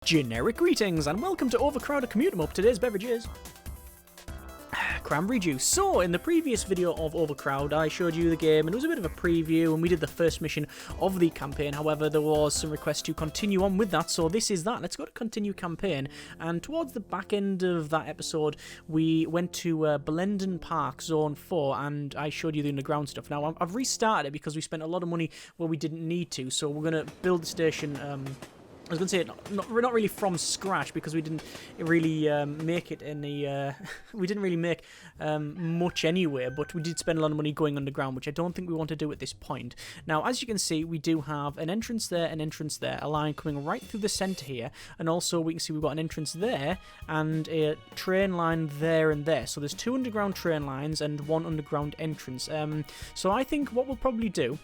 Generic greetings and welcome to Overcrowd, Commute Em Up. Today's beverage is cranberry juice. So, in the previous video of Overcrowd, I showed you the game and it was a bit of a preview and we did the first mission of the campaign. However, there was some requests to continue on with that, so this is that. Let's go to continue campaign. And towards the back end of that episode, we went to Lubdon Park, Zone 4, and I showed you the underground stuff. Now, I've restarted it because we spent a lot of money where we didn't need to, so we're going to build the station... I was going to say not really from scratch because we didn't really make it any... we didn't really make much anyway, but we did spend a lot of money going underground, which I don't think we want to do at this point. Now, as you can see, we do have an entrance there, a line coming right through the centre here, and also we can see we've got an entrance there and a train line there and there. So there's 2 underground train lines and 1 underground entrance. So I think what we'll probably do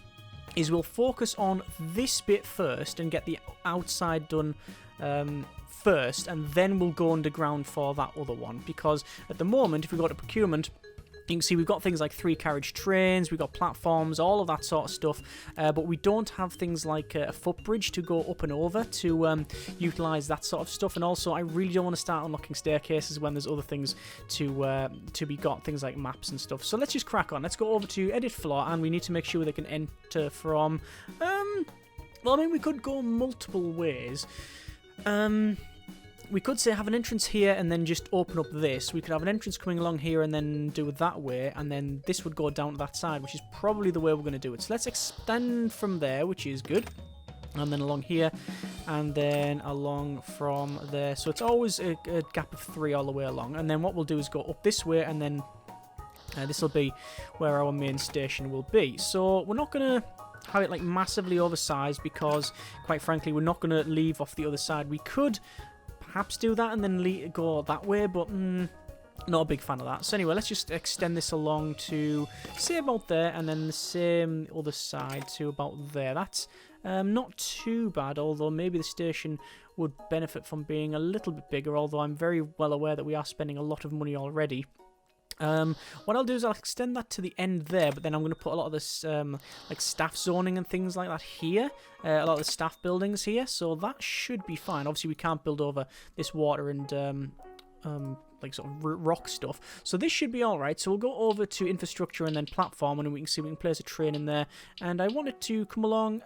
is we'll focus on this bit first and get the outside done first, and then we'll go underground for that other one, because at the moment, if we go to procurement, you can see we've got things like 3-carriage trains, we've got platforms, all of that sort of stuff, but we don't have things like a footbridge to go up and over to utilise that sort of stuff. And also, I really don't want to start unlocking staircases when there's other things to be got, things like maps and stuff. So let's just crack on. Let's go over to edit floor, and we need to make sure they can enter from... well, I mean, we could go multiple ways. We could say have an entrance here and then just open up this. We could have an entrance coming along here and then do it that way, and then this would go down to that side, which is probably the way we're going to do it. So let's extend from there, which is good. And then along here, and then along from there. So it's always a gap of 3 all the way along. And then what we'll do is go up this way, and then this will be where our main station will be. So we're not going to have it like massively oversized because, quite frankly, we're not going to leave off the other side. We could perhaps do that and then go that way, but not a big fan of that. So anyway, let's just extend this along to, say, about there, and then the same other side to about there. That's not too bad, although maybe the station would benefit from being a little bit bigger, although I'm very well aware that we are spending a lot of money already. What I'll do is I'll extend that to the end there, but then I'm going to put a lot of this like staff zoning and things like that here, a lot of the staff buildings here, so that should be fine. Obviously we can't build over this water and like sort of rock stuff, so this should be alright. So we'll go over to infrastructure and then platform, and we can see we can place a train in there, and I want it to come along.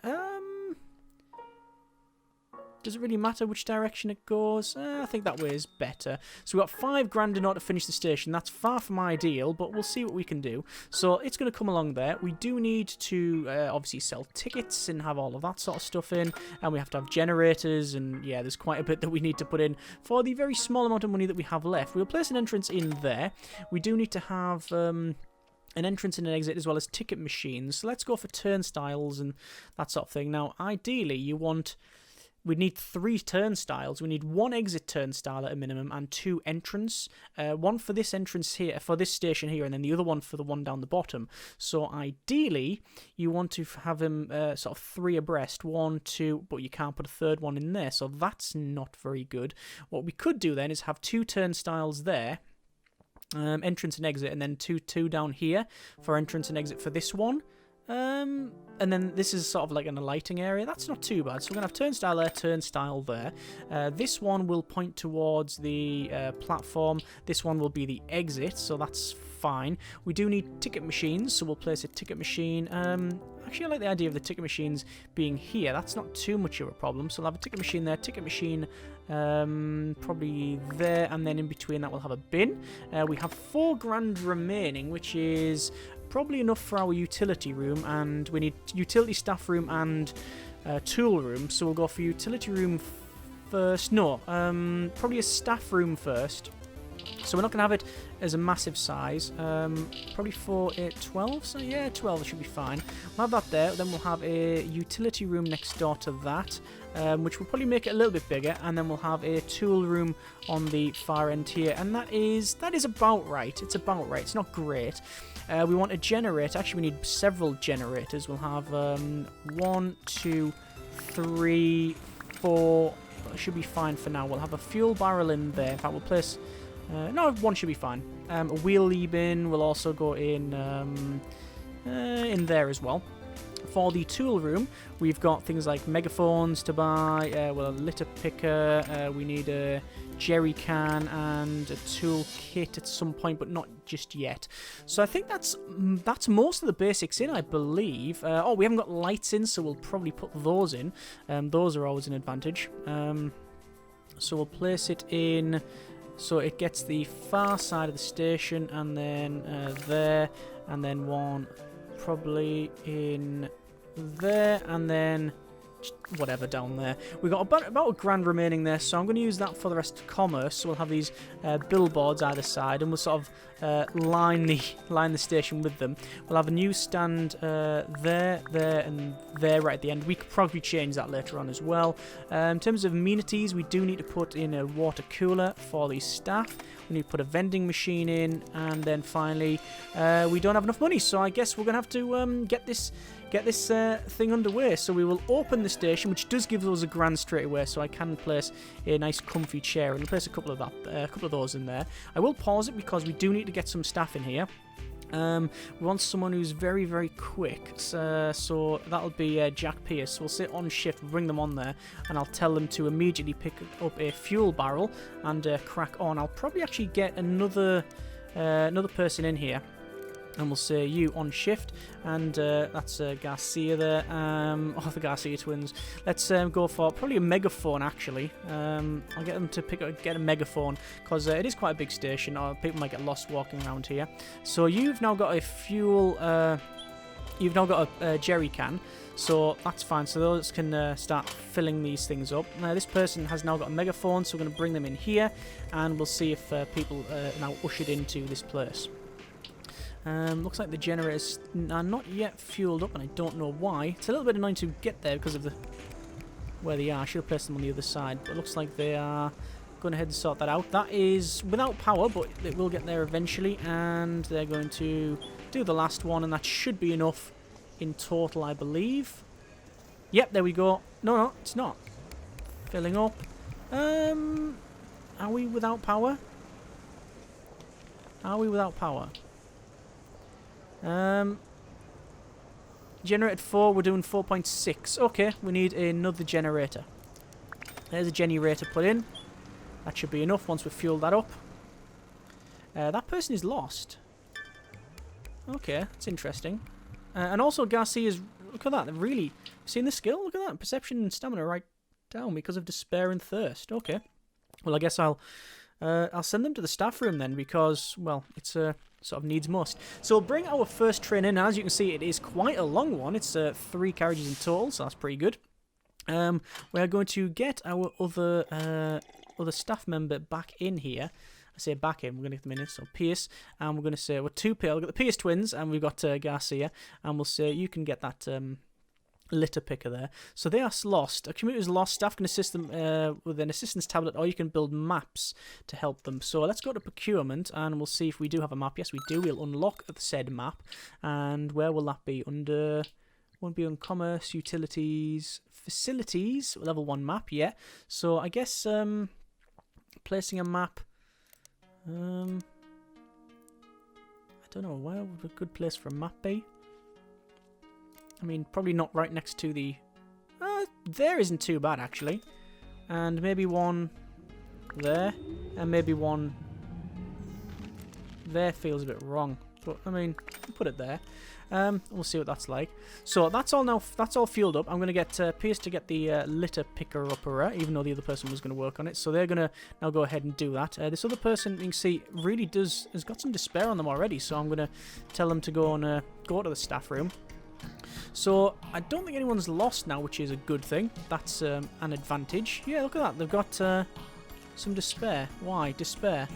Does it really matter which direction it goes? I think that way is better. So we've got 5 grand in order to finish the station. That's far from ideal, but we'll see what we can do. So it's going to come along there. We do need to obviously sell tickets and have all of that sort of stuff in. And we have to have generators. And yeah, there's quite a bit that we need to put in for the very small amount of money that we have left. We'll place an entrance in there. We do need to have... an entrance and an exit as well as ticket machines. So let's go for turnstiles and that sort of thing. Now, ideally, we'd need 3 turnstiles. We need 1 exit turnstile at a minimum and 2 entrance. 1 for this entrance here, for this station here, and then the other one for the one down the bottom. So ideally, you want to have them sort of 3 abreast. 1, 2, but you can't put a 3rd one in there, so that's not very good. What we could do then is have 2 turnstiles there, entrance and exit, and then two down here for entrance and exit for this one. And then this is sort of like an alighting area. That's not too bad. So we're going to have turnstile there, turnstile there. This one will point towards the platform. This one will be the exit, so that's fine. We do need ticket machines, so we'll place a ticket machine. Actually, I like the idea of the ticket machines being here. That's not too much of a problem. So we'll have a ticket machine there, ticket machine probably there, and then in between that we'll have a bin. We have 4 grand remaining, which is... probably enough for our utility room, and we need utility staff room and tool room, so we'll go for utility room first. No, probably a staff room first. So we're not going to have it as a massive size. Probably 4, 8, 12. So yeah, 12 should be fine. We'll have that there. Then we'll have a utility room next door to that, which will probably make it a little bit bigger. And then we'll have a tool room on the far end here. And that is about right. It's about right. It's not great. We want a generator. Actually, we need several generators. We'll have 1, 2, 3, 4. That should be fine for now. We'll have a fuel barrel in there. In fact, we'll place... no, 1 should be fine. A wheel bin will also go in there as well. For the tool room, we've got things like megaphones to buy, well, a litter picker, we need a jerry can and a tool kit at some point, but not just yet. So I think that's most of the basics in, I believe. Oh, we haven't got lights in, so we'll probably put those in. Those are always an advantage. So we'll place it in so it gets the far side of the station, and then there, and then one probably in there, and then whatever down there. We've got about £1,000 remaining there, so I'm going to use that for the rest of commerce. So we'll have these billboards either side, and we'll sort of line the station with them. We'll have a newsstand there, and there right at the end. We could probably change that later on as well. In terms of amenities, we do need to put in a water cooler for the staff. We need to put a vending machine in, and then finally, we don't have enough money, so I guess we're going to have to get this thing underway. So we will open the station, which does give us £1,000 straight away, so I can place a nice comfy chair and place a couple of those in there. I will pause it because we do need to get some staff in here. We want someone who's very, very quick, so that'll be Jack Pierce. We'll sit on shift, bring them on there, and I'll tell them to immediately pick up a fuel barrel and crack on. I'll probably actually get another person in here, and we'll say you on shift, and that's Garcia there, or the Garcia twins. Let's go for probably a megaphone, actually. I'll get them to get a megaphone, because it is quite a big station, or people might get lost walking around here. So you've now got a fuel, you've now got a jerry can, so that's fine. So those can start filling these things up. Now this person has now got a megaphone, so we're going to bring them in here, and we'll see if people are now ushered into this place. Looks like the generators are not yet fueled up, and I don't know why. It's a little bit annoying to get there because of where they are. I should have placed them on the other side, but it looks like they are going ahead and sort that out. That is without power, but it will get there eventually, and they're going to do the last one, and that should be enough in total, I believe. Yep, there we go. No, it's not. Filling up. Are we without power? Are we without power? Generated 4, we're doing 4.6. Okay, we need another generator. There's a generator put in. That should be enough once we've fueled that up. That person is lost. Okay, that's interesting. And also Garcia's, look at that, they've really seen the skill. Look at that, perception and stamina right down because of despair and thirst. Okay, well I guess I'll send them to the staff room then, because, well, it's a sort of needs must. So we'll bring our first train in. As you can see, it is quite a long one. It's 3 carriages in total, so that's pretty good. We are going to get our other staff member back in here. I say back in, we're going to get them in, so Pierce, and we're going to say, we're 2 Pierce, we've got the Pierce twins, and we've got Garcia, and we'll say, you can get that litter picker there. So they are lost. A commuter's lost. Staff can assist them with an assistance tablet, or you can build maps to help them. So let's go to procurement, and we'll see if we do have a map. Yes, we do. We'll unlock the said map. And where will that be? Under, won't be on commerce, utilities, facilities, level 1 map. Yeah. So I guess placing a map. I don't know. Where would a good place for a map be? I mean, probably not right next to the... there isn't too bad, actually. And maybe one there. And maybe one there feels a bit wrong. But, I mean, we'll put it there. We'll see what that's like. So, that's all now. That's all fueled up. I'm going to get Pierce to get the litter picker-upper, even though the other person was going to work on it. So, they're going to now go ahead and do that. This other person, you can see, really has got some despair on them already. So, I'm going to tell them to go and go to the staff room. So, I don't think anyone's lost now, which is a good thing. That's an advantage. Yeah, look at that. They've got some despair. Why? Despair.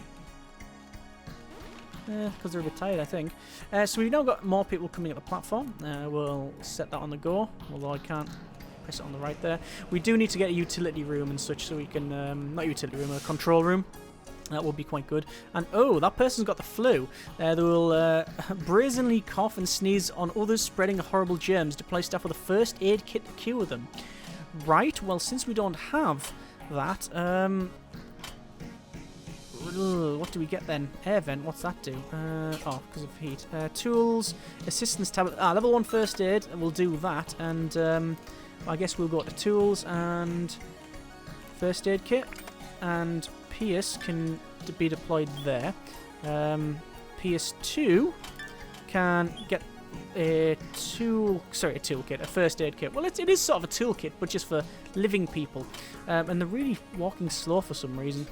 Because they're a bit tired, I think. So, we've now got more people coming at the platform. We'll set that on the go, although I can't press it on the right there. We do need to get a utility room and such, so we can... not utility room, a control room. That would be quite good. And, oh, that person's got the flu. They will brazenly cough and sneeze on others, spreading horrible germs. Deploy staff with a first aid kit to cure them. Right, well, since we don't have that, what do we get then? Air vent, what's that do? Oh, because of heat. Tools, assistance tablet. Level 1 first aid, we'll do that. And I guess we'll go to tools and first aid kit. And Pierce can be deployed there. Pierce 2 can get a toolkit, a first aid kit. Well, it is sort of a toolkit, but just for living people. And they're really walking slow for some reason.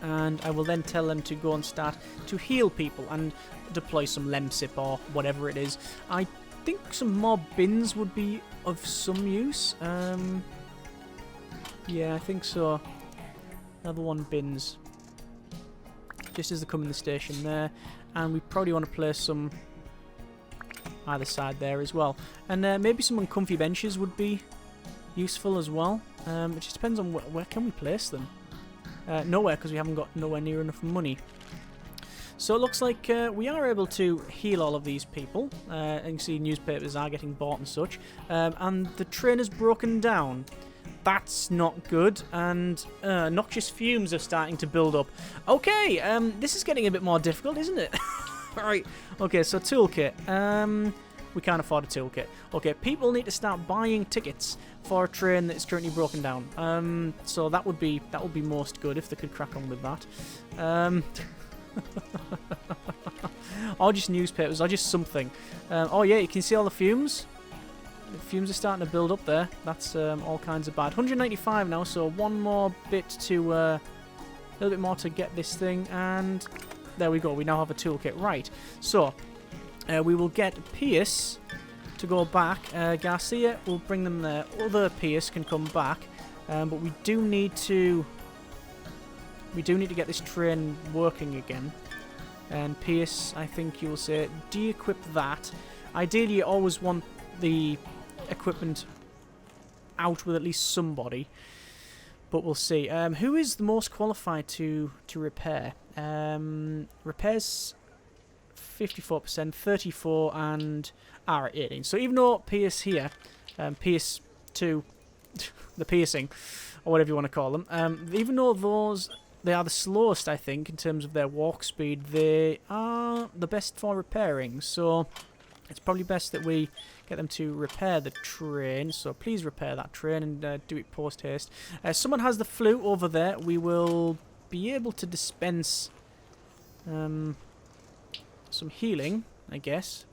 And I will then tell them to go and start to heal people and deploy some Lemsip or whatever it is. I think some more bins would be of some use. Yeah, I think so. Level 1 bins. Just as they come in the station there. And we probably want to place some either side there as well. And maybe some uncomfy benches would be useful as well. It just depends on where can we place them. Nowhere, because we haven't got nowhere near enough money. So it looks like we are able to heal all of these people. And you can see newspapers are getting bought and such. And the train is broken down. That's not good, and noxious fumes are starting to build up. Okay, this is getting a bit more difficult, isn't it? Alright, okay, so toolkit. We can't afford a toolkit. Okay, people need to start buying tickets for a train that is currently broken down. So that would be most good if they could crack on with that. Or just newspapers, or just something. Oh yeah, you can see all the fumes. The fumes are starting to build up there. That's all kinds of bad. 195 now, so one more bit to... a little bit more to get this thing, and there we go. We now have a toolkit. Right, so we will get Pierce to go back. Garcia will bring them there. Other Pierce can come back, but we do need to get this train working again. And Pierce, I think you will say, de-equip that. Ideally, you always want the equipment out with at least somebody, but we'll see. Who is the most qualified to repair? Repairs 54%, 34, and R at 18. So even though Pierce here, Pierce 2, the piercing, or whatever you want to call them, even though they are the slowest, I think, in terms of their walk speed, they are the best for repairing. So it's probably best that we get them to repair the train. So please repair that train and do it post-haste. Someone has the flu over there. We will be able to dispense some healing, I guess.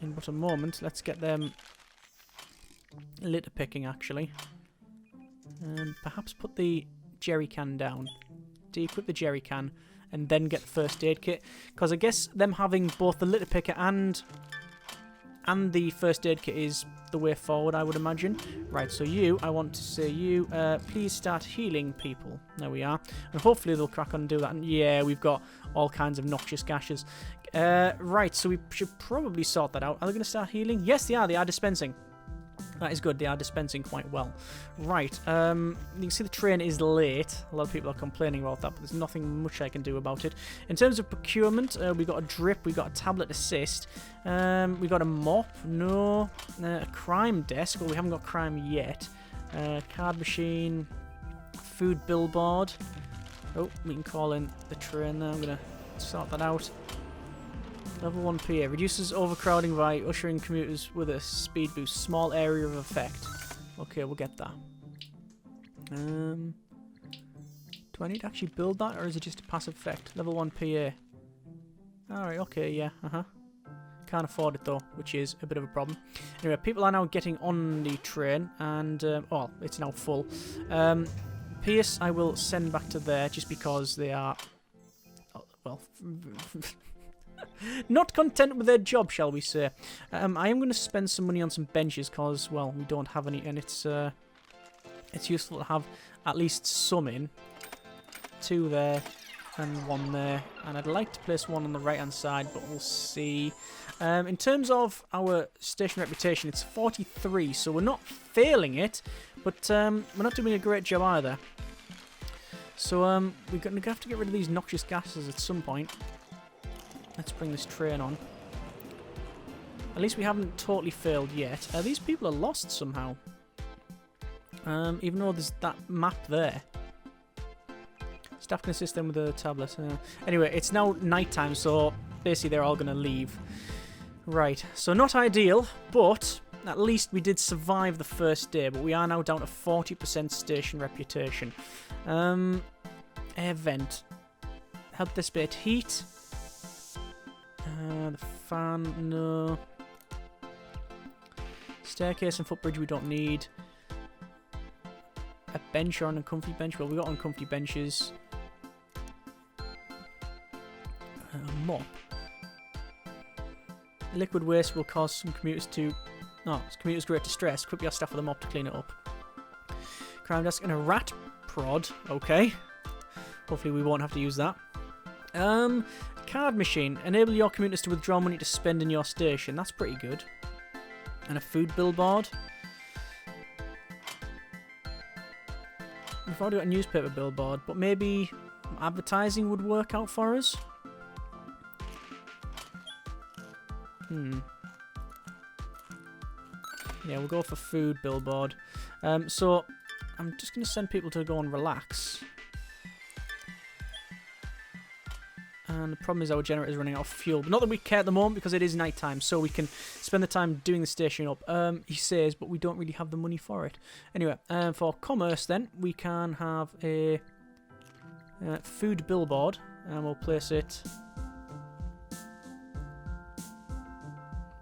In but a moment. Let's get them litter picking, actually. Perhaps put the jerry can down. De-equip the jerry can. And then get the first aid kit, because I guess them having both the litter picker and the first aid kit is the way forward, I would imagine. Right, so I want to say you, please start healing people. There we are, and hopefully they'll crack on and do that. And yeah, we've got all kinds of noxious gases. Right, so we should probably sort that out. Are they going to start healing? Yes, they are. They are dispensing. That is good. They are dispensing quite well. Right. You can see the train is late. A lot of people are complaining about that, but there's nothing much I can do about it. In terms of procurement, we got a drip. We got a tablet assist. We got a mop. No. A crime desk. Well, we haven't got crime yet. Card machine. Food billboard. Oh, we can call in the train now. I'm going to sort that out. Level 1 PA. Reduces overcrowding by ushering commuters with a speed boost. Small area of effect. Okay, we'll get that. Do I need to actually build that, or is it just a passive effect? Level 1 PA. Alright, okay, yeah, Can't afford it, though, which is a bit of a problem. Anyway, people are now getting on the train, and, well, it's now full. Pierce, I will send back to there, just because they are, well... not content with their job, shall we say. I am going to spend some money on some benches because, well, we don't have any, and it's useful to have at least some in. 2 there and 1 there, and I'd like to place 1 on the right hand side, but we'll see. In terms of our station reputation, it's 43, so we're not failing it, but we're not doing a great job either. So we're going to have to get rid of these noxious gases at some point. Let's bring this train on. At least we haven't totally failed yet. These people are lost somehow. Even though there's that map there. Staff can assist them with the tablet. Anyway, it's now nighttime, so basically they're all going to leave. Right, so not ideal, but at least we did survive the first day, but we are now down to 40% station reputation. Air vent. Help dissipate heat. The fan, no. Staircase and footbridge we don't need. A bench or an uncomfy bench. Well, we got uncomfy benches. A mop. Liquid waste will cause some commuters to... No, commuters great distress. Equip your staff with a mop to clean it up. Crime desk and a rat prod. Okay. Hopefully we won't have to use that. Card machine. Enable your commuters to withdraw money to spend in your station. That's pretty good. And a food billboard. We've already got a newspaper billboard, but maybe advertising would work out for us. Yeah, we'll go for food billboard. So I'm just going to send people to go and relax. And the problem is our generator is running out of fuel. But not that we care at the moment because it is night time, so we can spend the time doing the station up. He says, but we don't really have the money for it. Anyway, for commerce then, we can have a food billboard. And we'll place it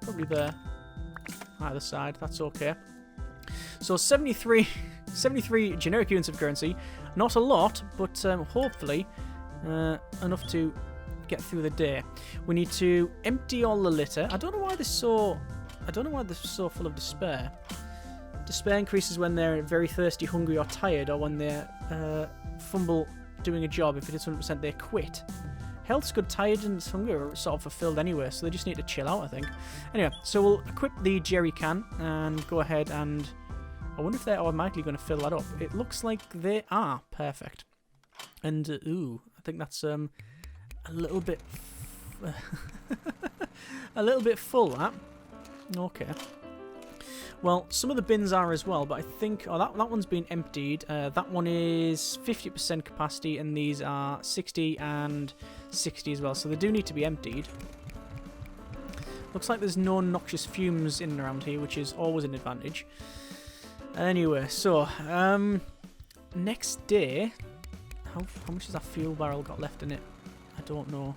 probably there. Either side, that's okay. So 73 generic units of currency. Not a lot, but hopefully enough to get through the day. We need to empty all the litter. I don't know why they're so full of despair. Despair increases when they're very thirsty, hungry, or tired, or when they fumble doing a job. If it is 100%, they quit. Health's good, tired, and hungry are sort of fulfilled anyway, so they just need to chill out, I think. Anyway, so we'll equip the jerry can and go ahead and... I wonder if they're automatically going to fill that up. It looks like they are. Perfect. And, ooh, I think that's a little bit... a little bit full, that. Okay. Well, some of the bins are as well, but I think... Oh, that one's been emptied. That one is 50% capacity, and these are 60 and 60 as well, so they do need to be emptied. Looks like there's no noxious fumes in and around here, which is always an advantage. Anyway, so, next day... How much has that fuel barrel got left in it? I don't know.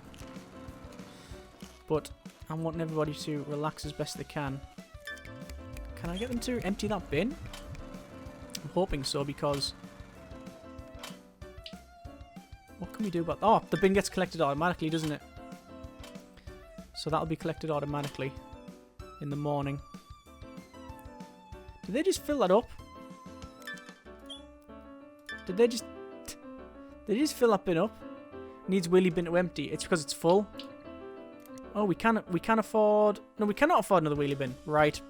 But I'm wanting everybody to relax as best they can. Can I get them to empty that bin? I'm hoping so, because... What can we do about... Oh, the bin gets collected automatically, doesn't it? So that'll be collected automatically in the morning. Did they just fill that up? Did they just fill that bin up? Needs wheelie bin to empty. It's because it's full. Oh, we can't afford... No, we cannot afford another wheelie bin. Right.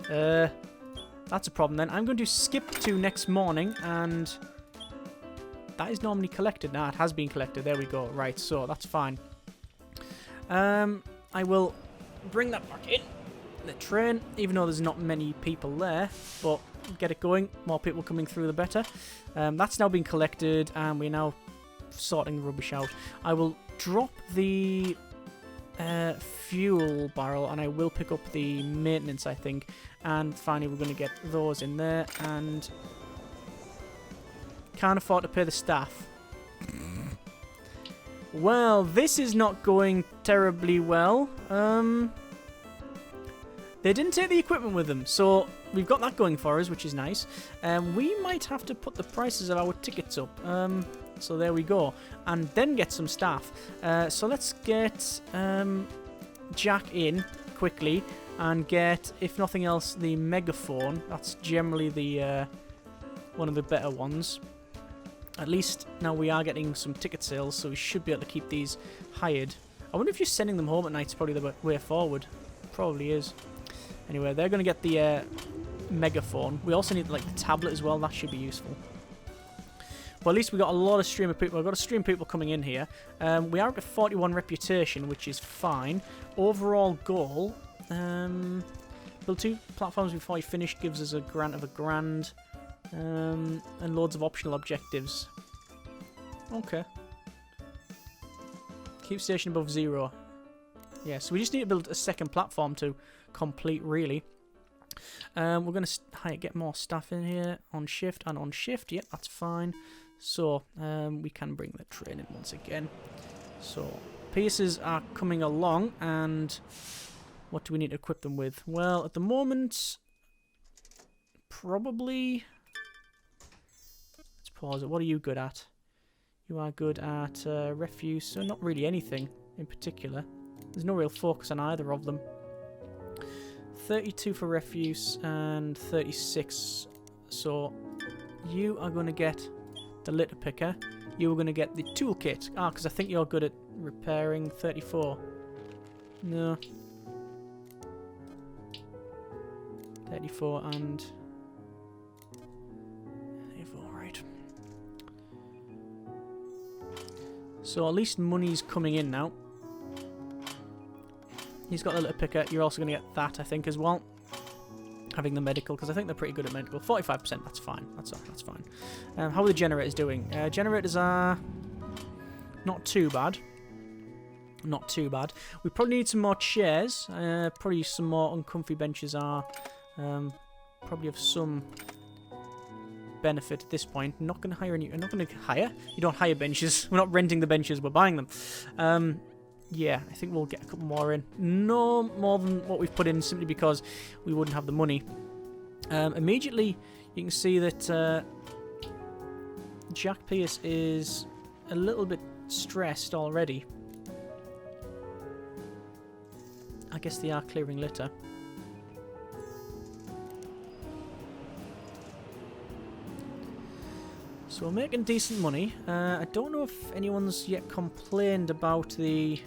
That's a problem then. I'm going to skip to next morning, and that is normally collected. Nah, it has been collected. There we go. Right, so that's fine. I will bring that back in the train, even though there's not many people there, but get it going. More people coming through, the better. That's now been collected, and we're now sorting the rubbish out. I will drop the fuel barrel, and I will pick up the maintenance, I think. And finally, we're going to get those in there, and can't afford to pay the staff. Well, this is not going terribly well. They didn't take the equipment with them, so we've got that going for us, which is nice. We might have to put the prices of our tickets up. So there we go. And then get some staff. So let's get Jack in quickly and get, if nothing else, the megaphone. That's generally the one of the better ones. At least now we are getting some ticket sales, so we should be able to keep these hired. I wonder if just sending them home at night is probably the way forward. Probably is. Anyway, they're going to get the megaphone. We also need like the tablet as well. That should be useful. Well, at least we got a lot of stream of people. We've got a stream of people coming in here. We are up to 41 reputation, which is fine. Overall goal, build 2 platforms before you finish gives us a grant of £1,000. And loads of optional objectives. Okay. Keep station above 0. Yeah, so we just need to build a second platform to complete, really. We're going to get more staff in here on shift and on shift. Yep, that's fine. So, we can bring the train in once again. So, pieces are coming along, and what do we need to equip them with? Well, at the moment, probably... Let's pause it. What are you good at? You are good at refuse, so not really anything in particular. There's no real focus on either of them. 32 for refuse and 36. So you are going to get the litter picker. You are going to get the toolkit. Ah, because I think you're good at repairing. 34. No. 34 and... 34, right. So at least money's coming in now. He's got the litter picker. You're also going to get that, I think, as well. Having the medical, because I think they're pretty good at medical. 45%, that's fine. That's fine. How are the generators doing? Generators are not too bad. Not too bad. We probably need some more chairs. Probably some more uncomfy benches are probably of some benefit at this point. I'm not going to hire any. I'm not going to hire. You don't hire benches. We're not renting the benches. We're buying them. Yeah, I think we'll get a couple more in. No more than what we've put in, simply because we wouldn't have the money. Immediately, you can see that Jack Pierce is a little bit stressed already. I guess they are clearing litter. So we're making decent money. I don't know if anyone's yet complained about the...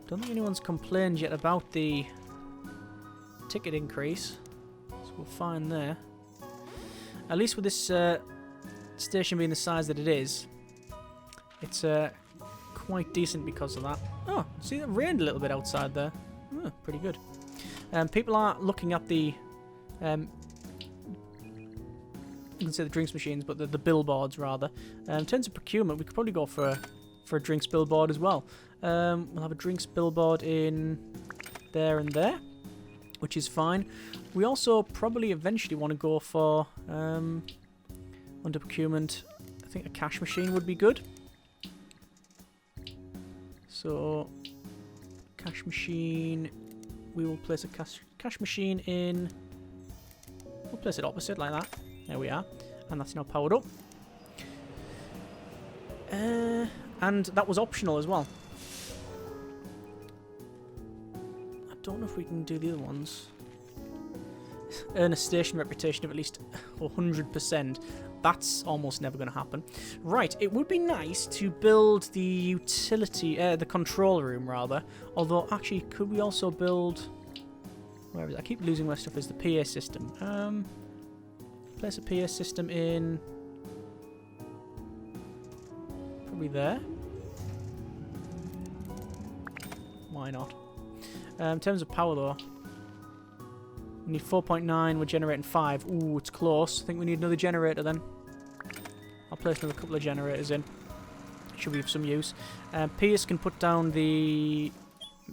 Don't think anyone's complained yet about the ticket increase. So we're fine there. At least with this station being the size that it is, it's quite decent because of that. Oh, see, it rained a little bit outside there. Oh, pretty good. People are looking at the... you can say the drinks machines, but the billboards rather. In terms of procurement, we could probably go for a drinks billboard as well. We'll have a drinks billboard in there and there, which is fine. We also probably eventually want to go for under procurement. I think a cash machine would be good. So cash machine. We will place a cash machine in. We'll place it opposite like that. There we are. And that's now powered up. And that was optional as well. I don't know if we can do the other ones. Earn a station reputation of at least 100%. That's almost never going to happen. Right, it would be nice to build the utility, the control room rather. Although, actually, could we also build... Where is it? I keep losing my stuff. Is the PA system. Place a PA system in... Probably there. Why not? In terms of power though, we need 4.9, we're generating 5. Ooh, it's close. I think we need another generator then. I'll place another couple of generators in. Should be of some use. Pierce can put down the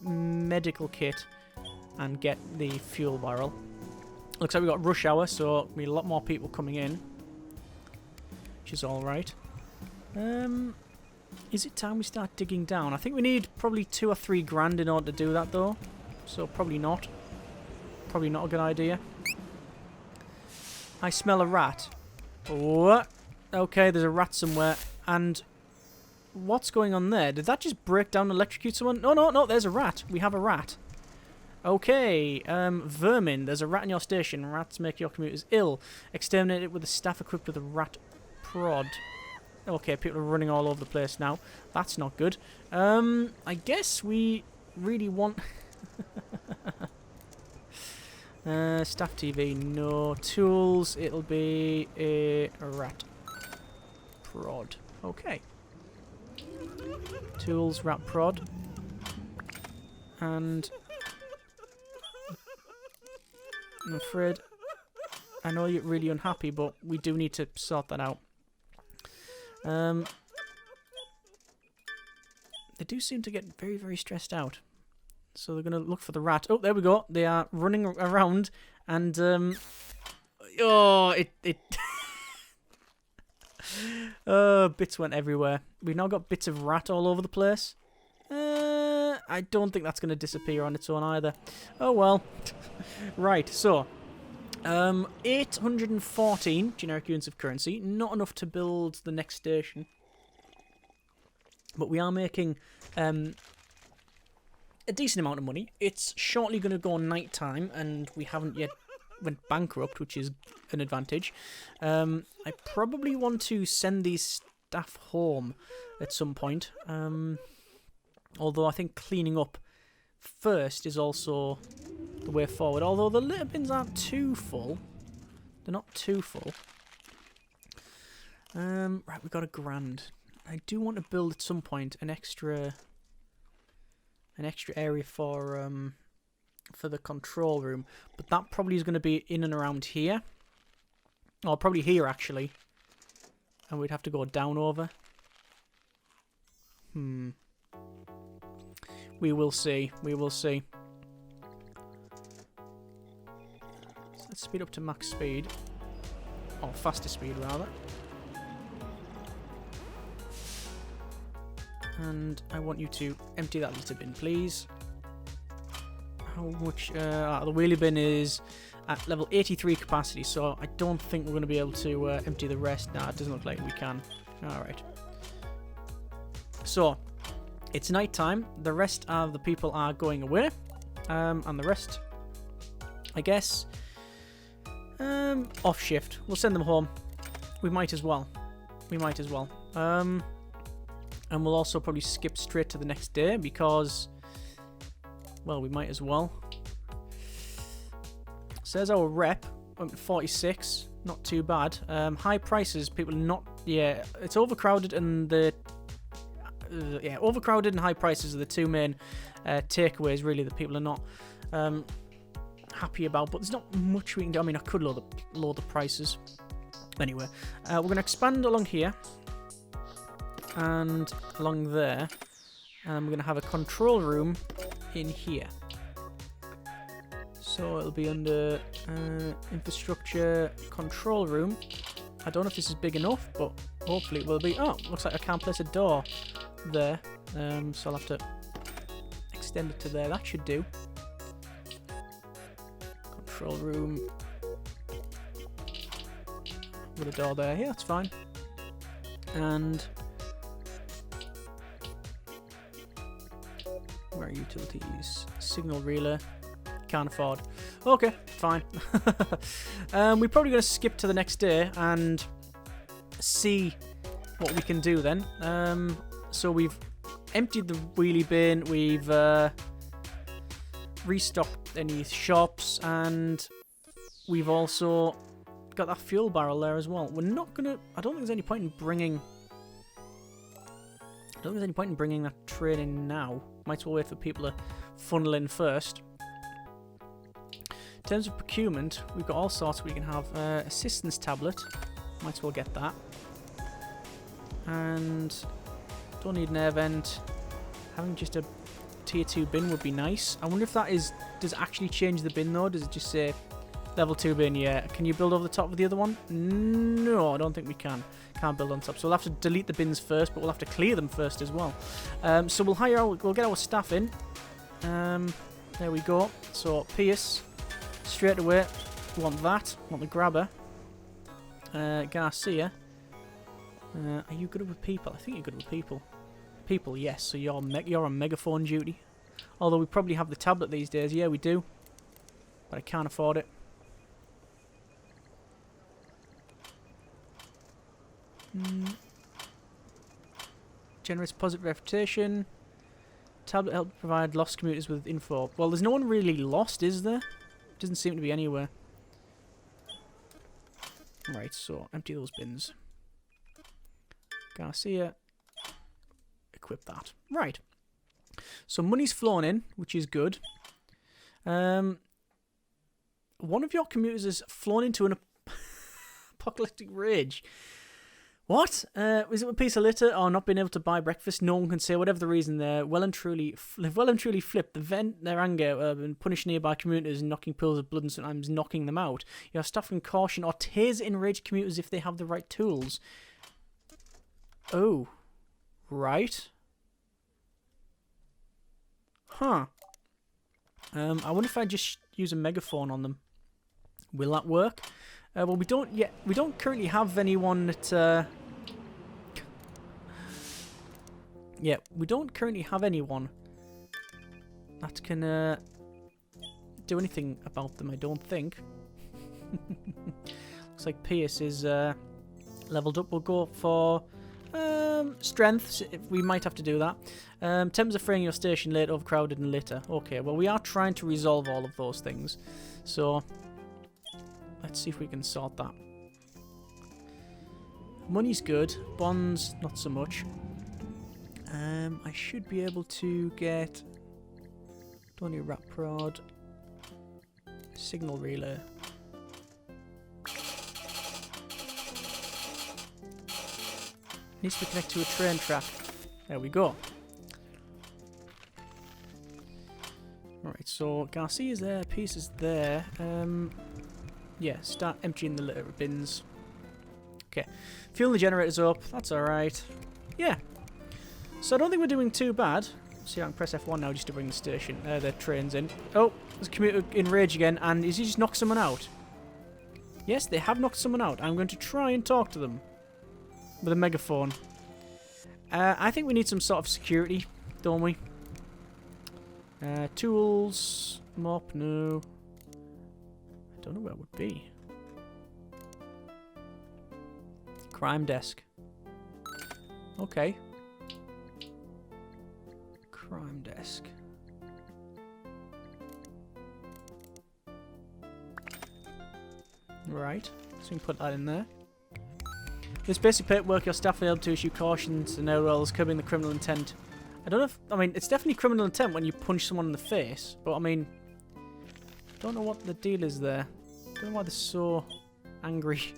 medical kit and get the fuel barrel. Looks like we've got rush hour, so we need a lot more people coming in, which is alright. Is it time we start digging down? I think we need probably 2 or 3 grand in order to do that though, so probably not. Probably not a good idea. I smell a rat. What? Okay, there's a rat somewhere, and what's going on there? Did that just break down and electrocute someone? No, there's a rat. We have a rat. Okay, vermin. There's a rat in your station. Rats make your commuters ill. Exterminate it with a staff equipped with a rat prod. Okay, people are running all over the place now. That's not good. I guess we really want... staff TV, no. Tools, it'll be a rat prod. Okay. Tools, rat prod. And... I'm afraid I know you're really unhappy, but we do need to sort that out. They do seem to get very, very stressed out. So they're going to look for the rat. Oh, there we go. They are running around and... oh, it bits went everywhere. We've now got bits of rat all over the place. I don't think that's going to disappear on its own either. Oh, well. Right, so... 814 generic units of currency. Not enough to build the next station. But we are making a decent amount of money. It's shortly going to go night time, and we haven't yet went bankrupt, which is an advantage. I probably want to send these staff home at some point. Although I think cleaning up first is also the way forward. Although the litter bins aren't too full. They're not too full. Right, we've got £1,000. I do want to build at some point an extra area for the control room, but that probably is going to be in and around here, or probably here actually, and we'd have to go down over. We will see. We will see. So let's speed up to max speed, or faster speed rather. And I want you to empty that litter bin, please. How much? The wheelie bin is at level 83 capacity, so I don't think we're going to be able to empty the rest. Nah, it doesn't look like we can. Alright. So, it's night time. The rest of the people are going away. And the rest, I guess, off shift. We'll send them home. We might as well. We might as well. And we'll also probably skip straight to the next day because, well, we might as well. Says our rep went to 46, not too bad. High prices, people not, yeah, it's overcrowded and overcrowded and high prices are the two main takeaways really that people are not happy about. But there's not much we can do. I mean, I could lower the prices. Anyway, we're going to expand along here. And along there, and we're going to have a control room in here. So it'll be under infrastructure control room. I don't know if this is big enough, but hopefully it will be. Oh, looks like I can't place a door there. So I'll have to extend it to there. That should do. Control room with a door there. Yeah, that's fine. And where are utilities? Signal relay. Can't afford. Okay, fine. We're probably going to skip to the next day and see what we can do then. So we've emptied the wheelie bin. We've restocked any shops, and we've also got that fuel barrel there as well. We're not going to... I don't think there's any point in bringing... that train in now. Might as well wait for people to funnel in first. In terms of procurement, we've got all sorts. We can have assistance tablet. Might as well get that. And don't need an air vent. Having just a tier 2 bin would be nice. I wonder if that does it actually change the bin though? Does it just say level 2 bin? Yeah. Can you build over the top of the other one? No, I don't think we can. Can't build on top. So we'll have to delete the bins first, but we'll have to clear them first as well. So we'll get our staff in. There we go. So Pierce, straight away, we want that. Want the grabber. Garcia. Are you good with people? I think you're good with people. People, yes. So you're on megaphone duty. Although we probably have the tablet these days. Yeah, we do. But I can't afford it. Generates positive reputation. Tablet help provide lost commuters with info. Well, there's no one really lost, is there? Doesn't seem to be anywhere. Right, so empty those bins. Garcia. Equip that. Right. So money's flown in, which is good. One of your commuters has flown into Apocalyptic rage. What? Is it a piece of litter or not being able to buy breakfast? No one can say whatever the reason. They've well and truly flipped. They vent their anger and punish nearby commuters, knocking pools of blood and sometimes knocking them out. You have staff in caution or taser enraged commuters if they have the right tools. Oh. Right. Huh. I wonder if I just use a megaphone on them. Will that work? Well, we don't currently have anyone that. Yeah, we don't currently have anyone that can do anything about them. I don't think. Looks like Pierce is leveled up. We'll go for strength. We might have to do that. Temps of freeing your station late, overcrowded, and litter. Okay, well, we are trying to resolve all of those things. So. Let's see if we can sort that. Money's good. Bonds, not so much. I should be able to get... Don't need rat prod. Signal relay. Needs to connect to a train track. There we go. Alright, so Garcia's there, Peace is there. Yeah, start emptying the litter bins. Okay. Fueling the generators up. That's alright. Yeah. So I don't think we're doing too bad. See, I can press F1 now just to bring the station. The train's in. Oh, there's a commuter in rage again. And is he just knocked someone out? Yes, they have knocked someone out. I'm going to try and talk to them. With a megaphone. I think we need some sort of security, don't we? Tools. Mop, no. I don't know where it would be. Crime desk. Okay. Crime desk. Right. So we can put that in there. This basic paperwork, your staff will be able to issue cautions and no rolls, curbing the criminal intent. I don't know if... I mean, it's definitely criminal intent when you punch someone in the face. But, I mean... Don't know what the deal is there. Don't know why they're so angry.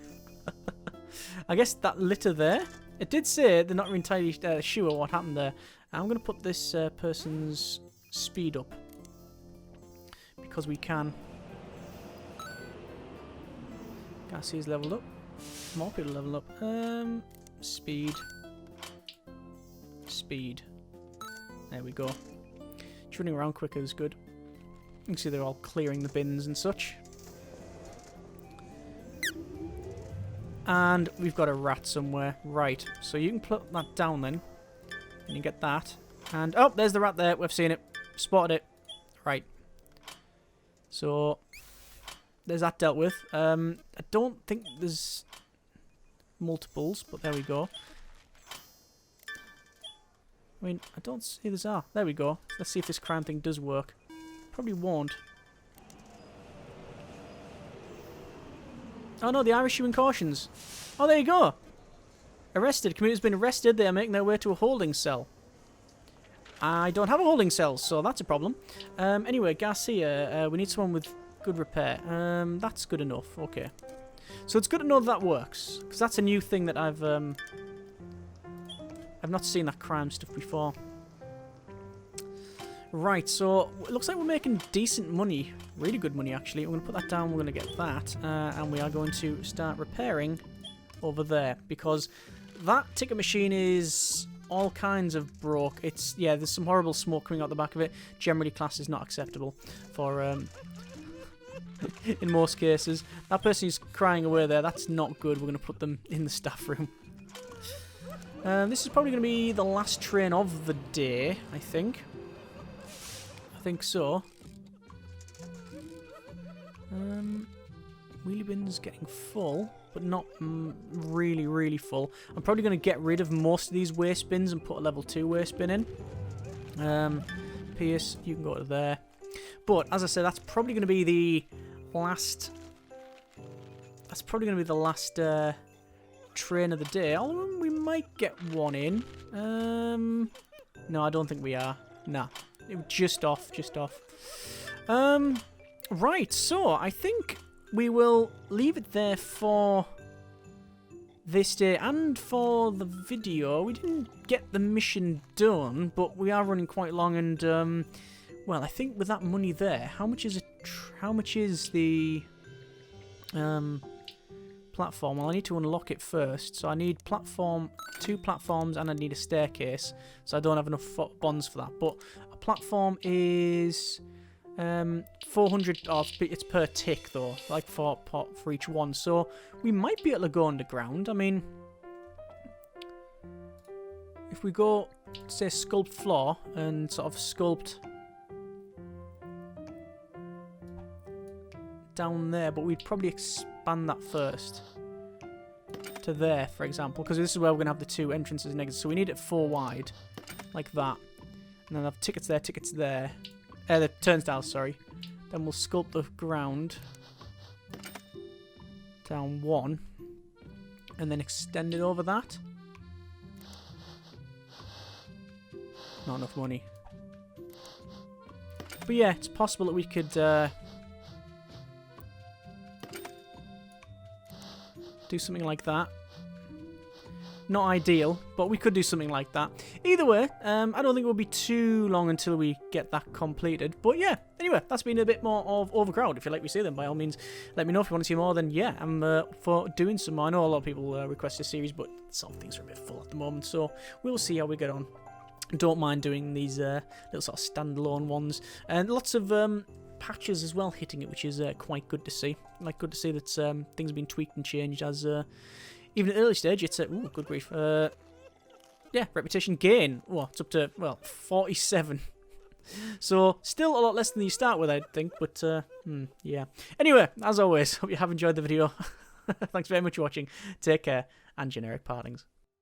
I guess that litter there. It did say they're not entirely sure what happened there. I'm going to put this person's speed up. Because we can. Garcia's leveled up. More people level up. Speed. Speed. There we go. Just running around quicker is good. You can see they're all clearing the bins and such. And we've got a rat somewhere. Right. So you can put that down then. And you get that. And, oh, there's the rat there. We've seen it. Spotted it. Right. So, there's that dealt with. I don't think there's multiples, but there we go. I mean, I don't see there's... Ah, there we go. Let's see if this crime thing does work. Probably won't. Oh no, they are issuing cautions. Oh, there you go. Arrested. Commuter's been arrested. They are making their way to a holding cell. I don't have a holding cell, so that's a problem. Anyway, Garcia, we need someone with good repair. That's good enough. Okay. So it's good to know that works, because that's a new thing that I've not seen that crime stuff before. Right, so it looks like we're making decent money. Really good money, actually. I'm going to put that down. We're going to get that. And we are going to start repairing over there. Because that ticket machine is all kinds of broke. It's, yeah, there's some horrible smoke coming out the back of it. Generally, class is not acceptable for, in most cases. That person who's crying away there, that's not good. We're going to put them in the staff room. This is probably going to be the last train of the day, I think. I think so. Wheelie bin's getting full, but not really, really full. I'm probably going to get rid of most of these waste bins and put a level 2 waste bin in. Pierce, you can go to there. But, as I said, that's probably going to be the last... That's probably going to be the last train of the day. Although we might get one in. No, I don't think we are. Nah. Just off. Right, so I think we will leave it there for this day and for the video. We didn't get the mission done, but we are running quite long, and well, I think with that money there, how much is the platform? Well, I need to unlock it first, so I need two platforms, and I need a staircase, so I don't have enough bonds for that. But a platform is 400. Oh, it's per tick though, like for each one. So we might be able to go underground. I mean, if we go, say, sculpt floor and sort of sculpt down there, but we'd probably expand that first to there, for example, because this is where we're gonna have the two entrances and exits. So we need it 4 wide, like that, and then have tickets there, the turnstiles, sorry. Then we'll sculpt the ground down 1, and then extend it over that. Not enough money. But yeah, it's possible that we could do something like that. Not ideal, but we could do something like that. Either way, I don't think it will be too long until we get that completed. But yeah, anyway, that's been a bit more of Overcrowd. If you like we see them, by all means, let me know. If you want to see more, then yeah, I'm for doing some more. I know a lot of people request this series, but some things are a bit full at the moment, so we'll see how we get on. Don't mind doing these little sort of standalone ones, and lots of patches as well hitting it, which is quite good to see. Like, good to see that things have been tweaked and changed as even at the early stage. It's ooh, good grief. Yeah, reputation gain. Oh, it's up to, well, 47. So still a lot less than you start with, I think. But yeah. Anyway, as always, hope you have enjoyed the video. Thanks very much for watching. Take care, and generic partings.